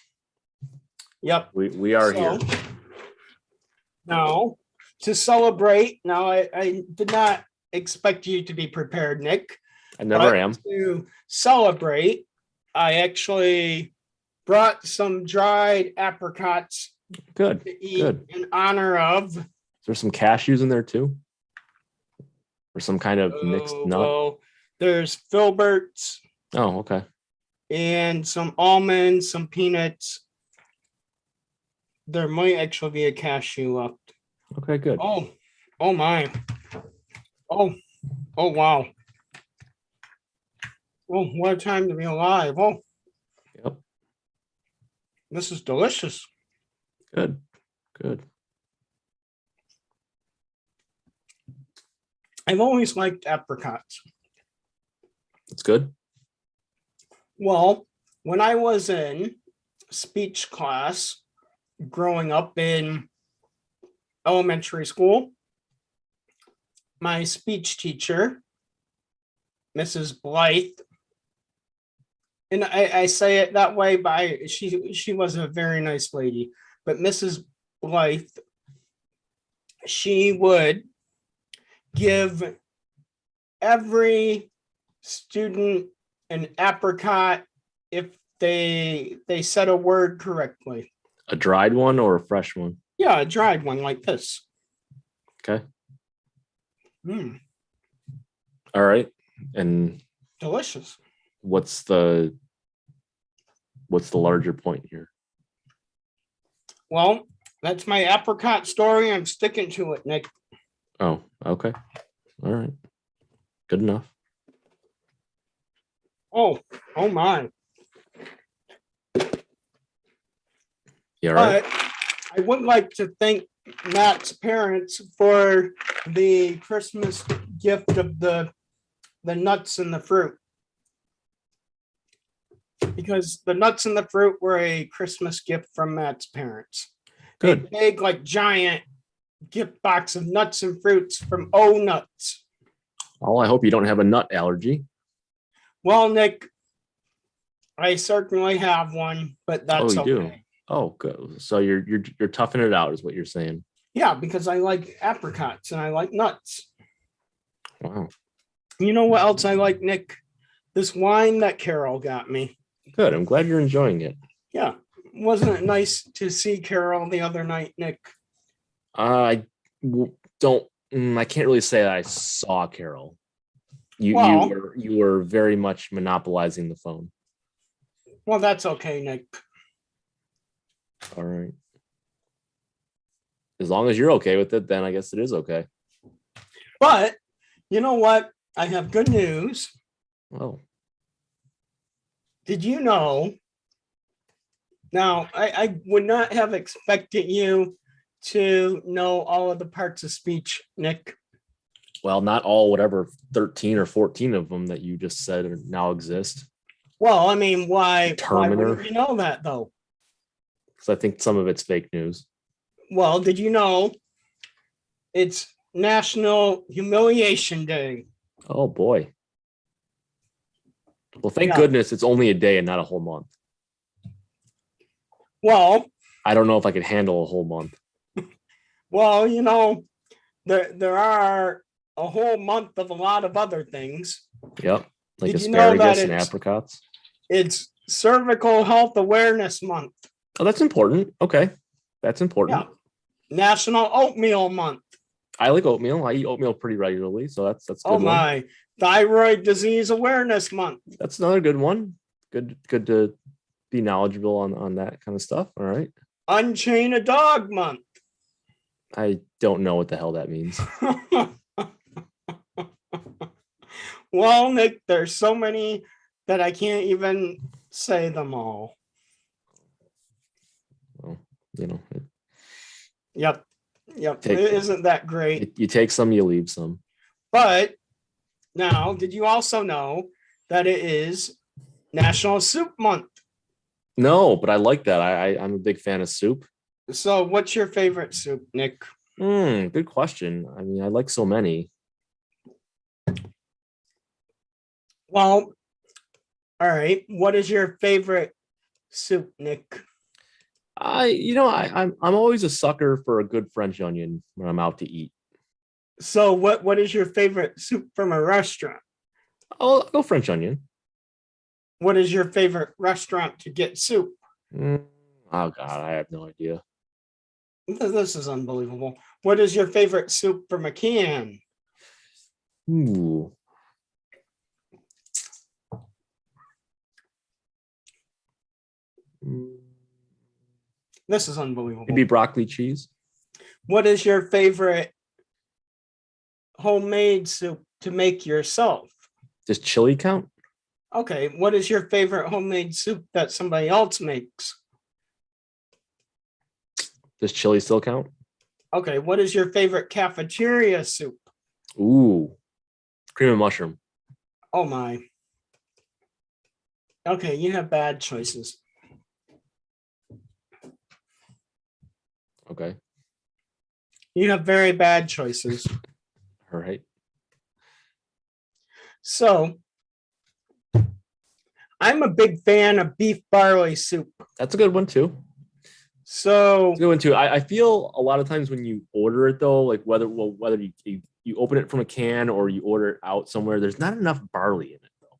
Yep. we are here. So, now to celebrate. Now I did not expect you to be prepared, Nick. I never but am. To celebrate, I actually brought some dried apricots Good. to eat Good. in honor of Is there some cashews in there too? Or some kind of mixed nut? well, there's filberts Oh, okay. and some almonds, some peanuts. There might actually be a cashew left. Okay, good. Oh my. Oh wow. Oh, what a time to be alive. Oh, Yep. this is delicious. Good. Good. I've always liked apricots. It's good. Well, when I was in speech class growing up in elementary school, my speech teacher, Mrs. Blythe, and I say it that way, but she was a very nice lady. But Mrs. Blythe, she would give every student an apricot if they said a word correctly. A dried one or a fresh one? Yeah, a dried one like this. Okay. Mm, All right. And delicious. what's the larger point here? Well, that's my apricot story. I'm sticking to it, Nick. Oh, okay. All right. Good enough. Oh my. Yeah, all right. But I would like to thank Matt's parents for the Christmas gift of the nuts and the fruit. Because the nuts and the fruit were a Christmas gift from Matt's parents. Good. A big, like giant gift box of nuts and fruits from O Nuts. Oh, I hope you don't have a nut allergy. Well, Nick, I certainly have one, but that's you okay. do. Oh, good. So you're toughing it out, is what you're saying. Yeah, because I like apricots and I like nuts. Wow. You know what else I like, Nick? This wine that Carol got me. Good. I'm glad you're enjoying it. Yeah. Wasn't it nice to see Carol the other night, Nick? I can't really say that I saw Carol. You were very much monopolizing the phone. Well, that's okay, Nick. All right. As long as you're okay with it, then I guess it is okay. But you know what? I have good news. Oh. Did you know? Now, I would not have expected you to know all of the parts of speech, Nick. Well, not all, whatever 13 or 14 of them that you just said now exist. Well, I mean, why Terminer. wouldn't you know that though? Because I think some of it's fake news. Well, did you know it's National Humiliation Day? Oh boy. Well, thank Yeah. goodness it's only a day and not a whole month. Well, I don't know if I could handle a whole month. you know, there are a whole month of a lot of other things. Yep. Like Did you know that asparagus and it's- apricots. It's Cervical Health Awareness Month. Oh, that's important. Okay. That's important. Yeah. National Oatmeal Month. I like oatmeal. I eat oatmeal pretty regularly. So that's good. Oh one. my. Thyroid Disease Awareness Month. That's another good one. Good to be knowledgeable on that kind of stuff. All right. Unchain a Dog Month. I don't know what the hell that means. Well, Nick, there's so many that I can't even say them all. Well, you know, Yep. Take- Isn't that great? you take some, you leave some. But now, did you also know that it is National Soup Month? No, but I like that. I'm a big fan of soup. So, what's your favorite soup, Nick? Good question. I mean, I like so many. Well, all right. What is your favorite soup, Nick? I'm always a sucker for a good French onion when I'm out to eat. So, what is your favorite soup from a restaurant? I'll go French onion. What is your favorite restaurant to get soup? Oh God, I have no idea. This is unbelievable. What is your favorite soup from a can? Ooh. This is unbelievable. Maybe broccoli cheese. What is your favorite homemade soup to make yourself? Does chili count? Okay, what is your favorite homemade soup that somebody else makes? Does chili still count? Okay, what is your favorite cafeteria soup? Ooh, cream and mushroom. Oh my. Okay, you have bad choices. Okay. You have very bad choices. All right. So, I'm a big fan of beef barley soup. That's a good one too. So, It's a good one too. I feel a lot of times when you order it though, like whether you open it from a can or you order it out somewhere, there's not enough barley in it though.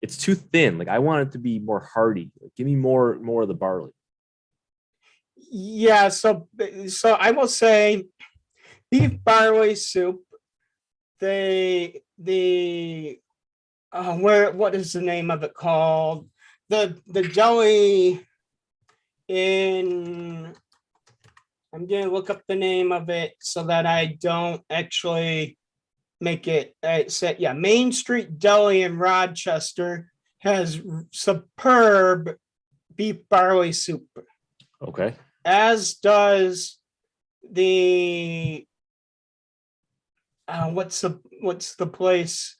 It's too thin. Like I want it to be more hearty. Like, give me more of the barley. yeah, so I will say beef barley soup. The where what is the name of it called? The deli in I'm gonna look up the name of it so that I don't actually make it say yeah, Main Street Deli in Rochester has superb beef barley soup, Okay. as does the what's the place,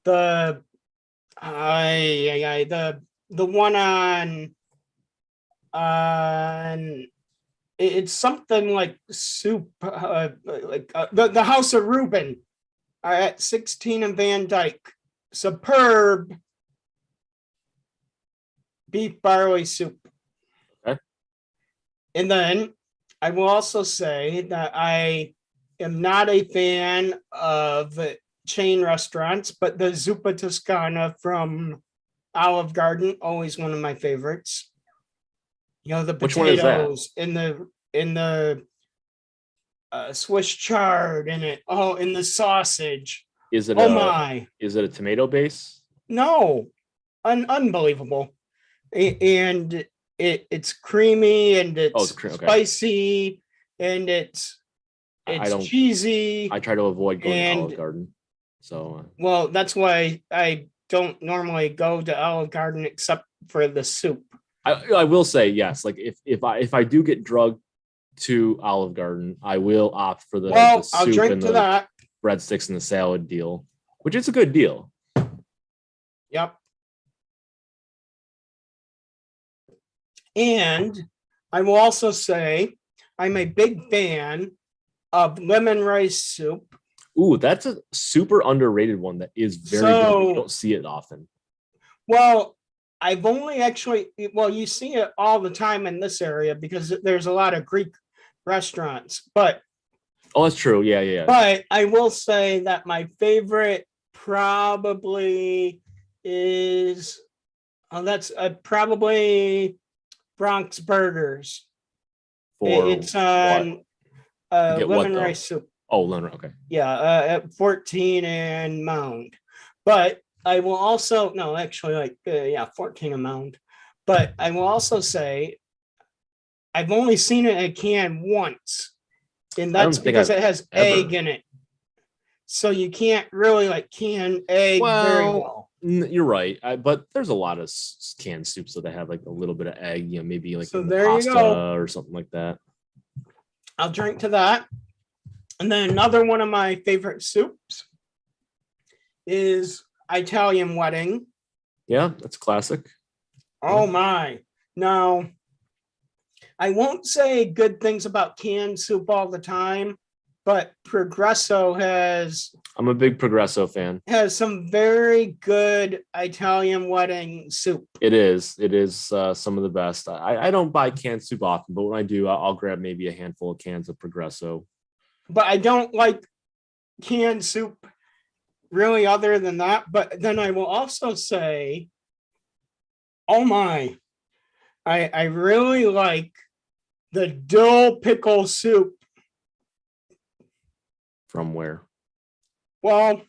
the the one on it's something like soup, the House of Reuben at 16 and Van Dyke. Superb beef barley soup. Okay. And then I will also say that I am not a fan of chain restaurants, but the Zuppa Toscana from Olive Garden, always one of my favorites. You know, the Which one is that? potatoes in the Swiss chard in it. Oh, in the sausage. Is it Oh a my. is it a tomato base? No. Unbelievable. And it's creamy and Oh, it's it's cream. Okay. spicy and I it's don't. cheesy. I try to avoid going to Olive And Garden. So well, that's why I don't normally go to Olive Garden except for the soup. I will say yes. Like if I do get drugged to Olive Garden, I will opt for the Well, I'll soup drink and to the that. breadsticks and the salad deal, which is a good deal. Yep. And I will also say I'm a big fan of lemon rice soup. Ooh, that's a super underrated one that is very good. But you don't see it often. Well, I've only actually, well, you see it all the time in this area because there's a lot of Greek restaurants. But Oh, that's true. Yeah. But I will say that my favorite probably is that's probably Bronx Burgers. For It's what? on Get what lemon though? rice soup. Oh, lemon. Okay. Yeah, at 14 and Mound. But I will also no, actually, like yeah, 14 and Mound. But I will also say I've only seen it in a can once, and I don't that's think because I've it has ever. egg in it. So you can't really like can egg very well. You're right. But there's a lot of canned soups that have like a little bit of egg, you know, maybe like So in the there you pasta go. or something like that. I'll drink to that. And then another one of my favorite soups is Italian Wedding. Yeah, that's classic. Oh my. Now, I won't say good things about canned soup all the time, but Progresso I'm a big Progresso fan. has some very good Italian wedding soup. It is some of the best. I don't buy canned soup often, but when I do, I'll grab maybe a handful of cans of Progresso. But I don't like canned soup really other than that. But then I will also say, oh my, I really like the dill pickle soup. From where? Well,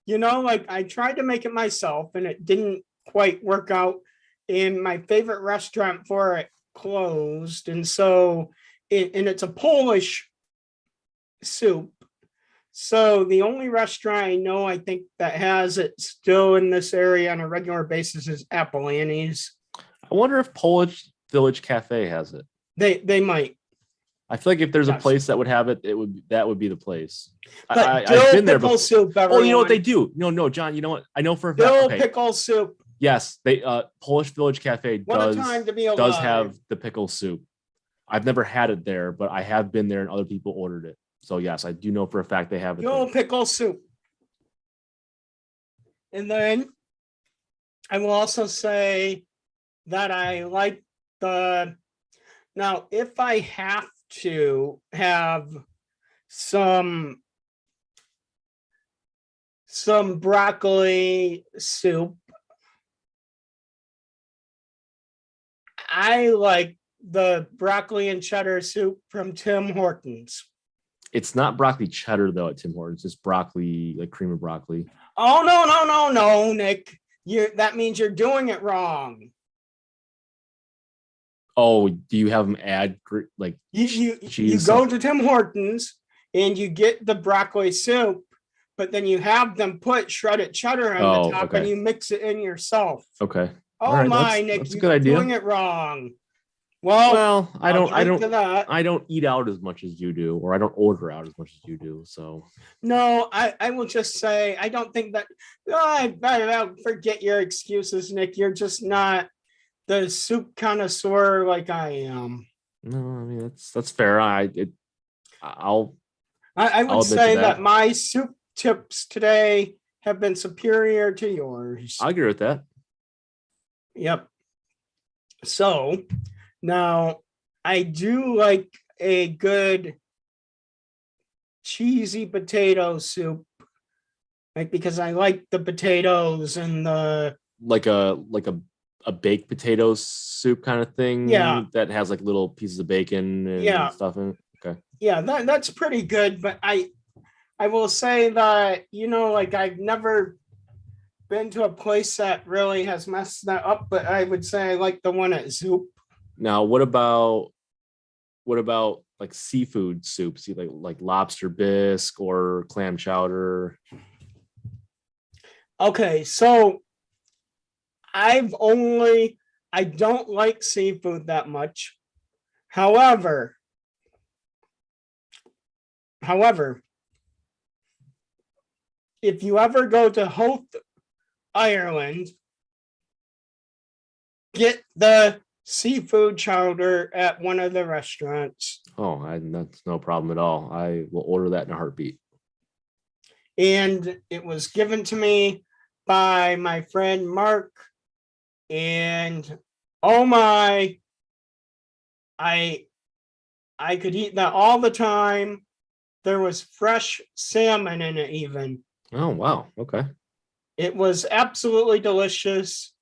you know, like I tried to make it myself and it didn't quite work out. And my favorite restaurant for it closed. And so, and it's a Polish soup. So the only restaurant I know, I think that has it still in this area on a regular basis is Apple Annie's. I wonder if Polish Village Cafe has it. They might. I feel like if there's a Yes. place that would have it, that would be the place. But I've dill been there pickle before. soup, Oh, you know what they everyone. do? No, John. You know what? I know for a fact. Dill Okay. pickle soup. Yes, they Polish Village Cafe What a time to be does alive. have the pickle soup. I've never had it there, but I have been there and other people ordered it. So yes, I do know for a fact they have it Dill there. pickle soup. And then I will also say that I like now, if I have to have some broccoli soup, I like the broccoli and cheddar soup from Tim Hortons. It's not broccoli cheddar though at Tim Hortons. It's broccoli, like cream of broccoli. Oh, no, Nick. That means you're doing it wrong. Oh, do you have them add like You cheese? go to Tim Hortons and you get the broccoli soup, but then you have them put shredded cheddar on Oh, the top and okay. you mix it in yourself. Okay. Oh All right, my, Nick, that's a you're good idea. doing it wrong. Well, Well, I I'll don't drink to that. I don't eat out as much as you do, or I don't order out as much as you do. So No, I will just say I don't think that. I forget your excuses, Nick. You're just not the soup connoisseur like I am. no, I mean that's fair. I'll I I'll would admit to say that. that my soup tips today have been superior to yours. agree with that. Yep. So now I do like a good cheesy potato soup, like because I like the potatoes and the Like a baked potato soup kind of thing. Yeah. That has like little pieces of bacon and Yeah. stuff in it. Okay. yeah, that's pretty good. But I will say that, like I've never been to a place that really has messed that up, but I would say I like the one at Zoop. Now, what about like seafood soups, like lobster bisque or clam chowder? Okay, so I don't like seafood that much. However, if you ever go to Hoth, Ireland, get the seafood chowder at one of the restaurants. Oh, that's no problem at all. I will order that in a heartbeat. And it was given to me by my friend Mark. And oh my, I could eat that all the time. There was fresh salmon in it even. Oh, wow. Okay. It was absolutely delicious.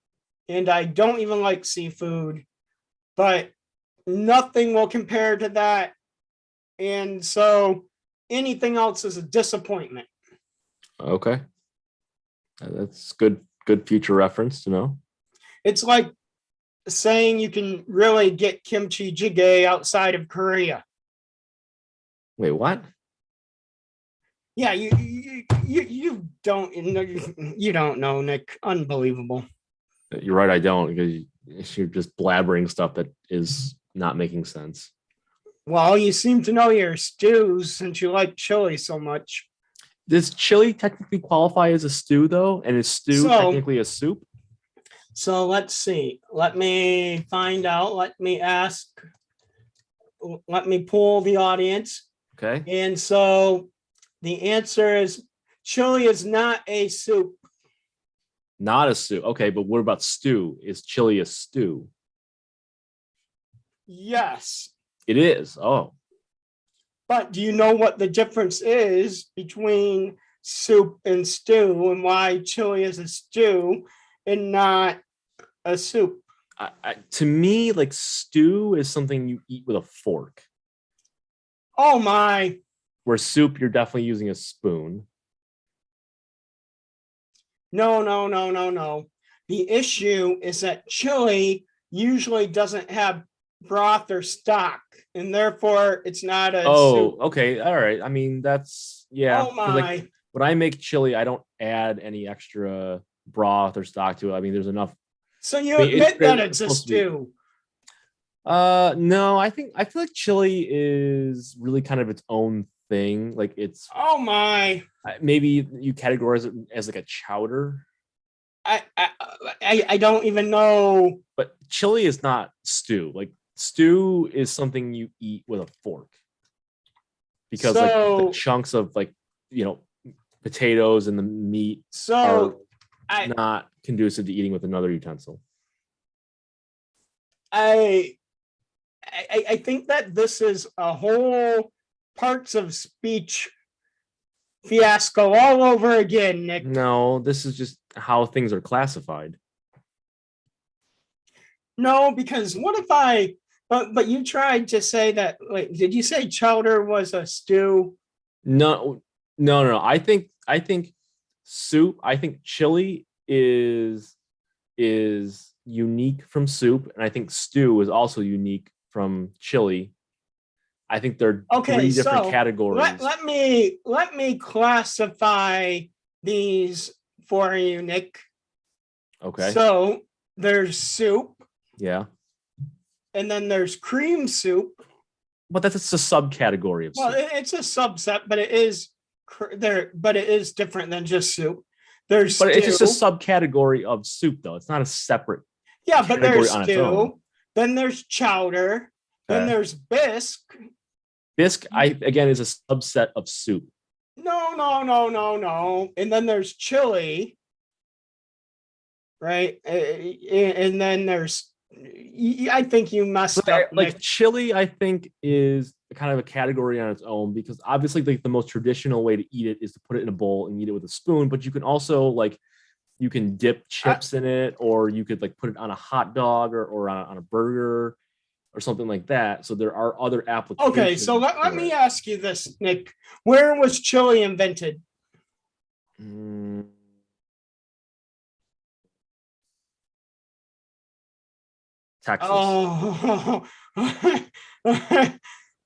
And I don't even like seafood, but nothing will compare to that. And so anything else is a disappointment. Okay. That's good future reference to know. It's like saying you can really get kimchi jjigae outside of Korea. Wait, what? Yeah, you don't know, Nick. Unbelievable. You're right, I don't, because you're just blabbering stuff that is not making sense. Well, you seem to know your stews since you like chili so much. Does chili technically qualify as a stew, though? And is stew technically a soup? So let's see. Let me find out. Let me ask. Let me poll the audience. Okay. And so the answer is chili is not a soup. Not a soup. Okay, but what about stew? Is chili a stew? Yes. It is. Oh. But do you know what the difference is between soup and stew and why chili is a stew and not a soup? To me, like stew is something you eat with a fork. Oh my. Where soup, you're definitely using a spoon. No. The issue is that chili usually doesn't have broth or stock, and therefore it's not a Oh, soup. okay. All right. I mean, that's yeah. Oh 'cause, like, my. when I make chili, I don't add any extra broth or stock to it. I mean, there's enough. So you I mean, admit that it's a supposed to be- stew. No, I feel like chili is really kind of its own thing. Like it's Oh my. maybe you categorize it as like a chowder, I don't even know. but chili is not stew. Like stew is something you eat with a fork because like So- the chunks of like potatoes and the meat are So I not conducive to eating with another utensil. I think that this is a whole parts of speech fiasco all over again, Nick. No, this is just how things are classified. No, because what if but you tried to say that, wait, did you say chowder was a stew? No. I think soup. I think chili is unique from soup, and I think stew is also unique from chili. I think they're Okay, three different so categories. let me classify these for you, Nick. Okay. So there's soup, Yeah. and then there's cream soup. But that's just a subcategory of Well, soup. it's a subset, but it is but it is different than just soup. There's But it's just a stew. subcategory of soup, though. It's not a separate. Yeah, but category there's on its own. stew. Then there's chowder. Then Okay. there's bisque. Bisque, again, is a subset of soup. No. And then there's chili. Right? And then there's I think you messed up. Like Nick. chili, I think is kind of a category on its own because obviously like the most traditional way to eat it is to put it in a bowl and eat it with a spoon, but you can also like you can dip chips in it, or you could like put it on a hot dog or on a burger or something like that. So there are other applications. Okay, so let for me it. ask you this, Nick. Where was chili invented? Mm. Texas. Oh,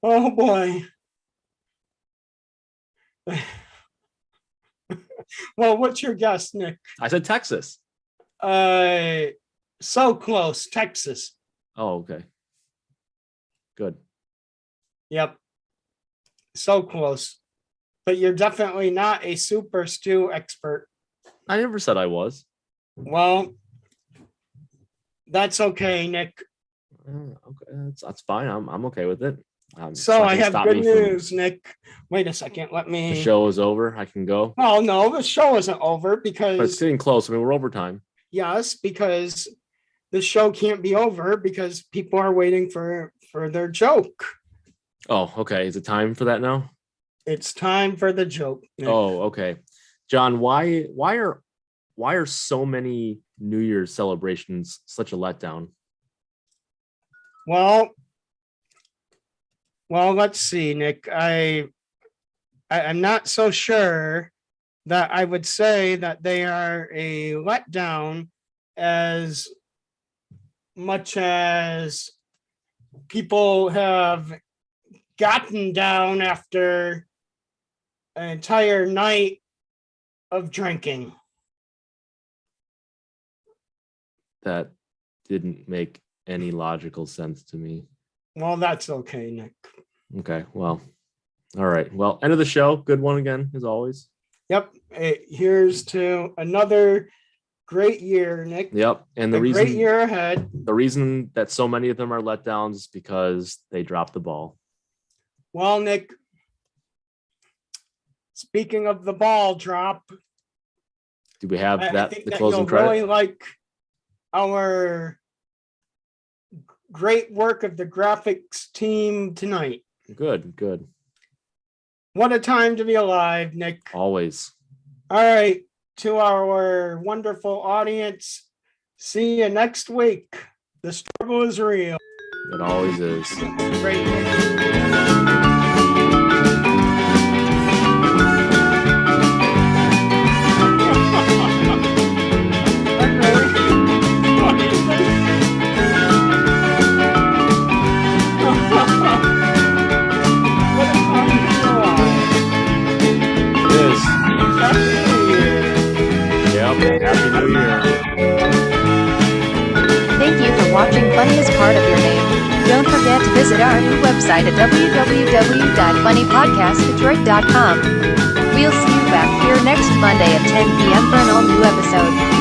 oh boy. Well, what's your guess, Nick? I said Texas. So close, Texas. Oh, okay. Good. Yep. So close. But you're definitely not a super stew expert. I never said I was. Well, that's okay, Nick. Okay, that's fine. I'm okay with it. It's So not I gonna have stop good me from- news, Nick. Wait a second. Let The me. show is over. I can go. Oh no, the show isn't over But it's because getting close. I mean, we're overtime. yes, because the show can't be over because people are waiting for their joke. Oh, okay. Is it time for that now? It's time for the joke. Nick. Oh, okay. John, why are so many New Year's celebrations such a letdown? Well, let's see, Nick. I'm not so sure that I would say that they are a letdown as much as people have gotten down after an entire night of drinking. That didn't make any logical sense to me. Well, that's okay, Nick. Okay, well, all right. Well, end of the show. Good one again, as always. Yep. Here's to another great year, Nick. Yep. And the A great reason year ahead. the reason that so many of them are letdowns is because they dropped the ball. Well, Nick, speaking of the ball drop, Do we have I that think the that closing you'll credit? really like our great work of the graphics team tonight. Good. What a time to be alive, Nick. Always. All right, to our wonderful audience, see you next week. The struggle is real. It always is. Great, Nick. watching Funny is part of your name. Don't forget to visit our new website at www.funnypodcastdetroit.com. We'll see you back here next Monday at 10 p.m. for an all-new episode.